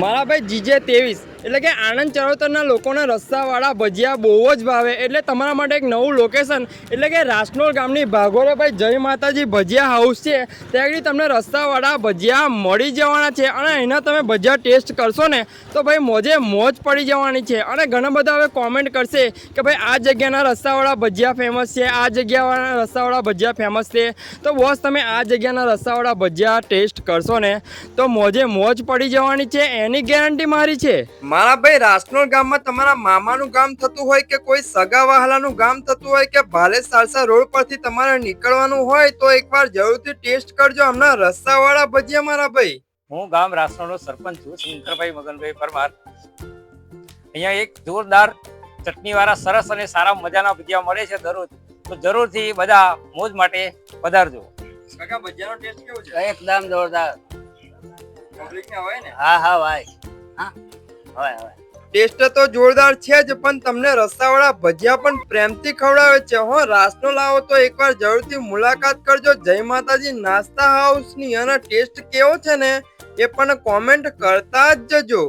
મારા ભાઈ GJ23 એટલે કે આણંદ ચરોતરના લોકોને રસ્તાવાળા ભજીયા બહુ જ ભાવે. એટલે તમારા માટે એક નવું લોકેશન એટલે કે રાસનોલ ગામની ભાગોળે ભાઈ જય માતાજી ભજીયા હાઉસ છે. ત્યાં તમને રસ્તાવાળા ભજીયા મળી જવાના છે અને એના તમે ભજીયા ટેસ્ટ કરશો ને તો ભાઈ મોજ પડી જવાની છે. અને ઘણા બધા હવે કોમેન્ટ કરશે કે ભાઈ આ જગ્યાના રસ્તાવાળા ભજીયા ફેમસ છે, આ જગ્યાવાળા રસ્તાવાળા ભજીયા ફેમસ છે. તો બોસ તમે આ જગ્યાના રસ્તાવાળા ભજીયા ટેસ્ટ કરશો ને તો મોજ પડી જવાની છે, એની ગેરંટી મારી છે. મારા ભાઈ રાસનોલ ગામમાં તમારા મામાનું ગામ થતું હોય કે કોઈ સગા વહાલાનું ગામ થતું હોય કે ભાલે સાલસા રોડ પરથી તમારે નીકળવાનું હોય તો એકવાર જરૂરથી ટેસ્ટ કરજો હમણાં રસ્તાવાળા ભજીયા મારા ભાઈ. હું ગામ રાસનોલનો સરપંચ છું, શંકરભાઈ મગનભાઈ પરમાર. અહીંયા એક જોરદાર ચટણી વાળા સરસ અને સારા મજાના ભજીયા મળે છે દરરોજ, તો જરૂરથી બધા મોજ માટે પધારજો. કાકા ભજીયાનો ટેસ્ટ કેવો છે? એકદમ જોરદાર. પબ્લિક ને હોય ને? હા ભાઈ, હા હવે ટેસ્ટ તો જોરદાર છે જ, પણ તમને રસ્તાવાળા ભજીયા પણ પ્રેમથી ખવડાવે છે. હો રાસનોલ આવો તો એકવાર જરૂરથી મુલાકાત કરજો જય માતાજી નાસ્તા હાઉસની. અને ટેસ્ટ કેવો છે ને એ પણ કોમેન્ટ કરતા જ જજો.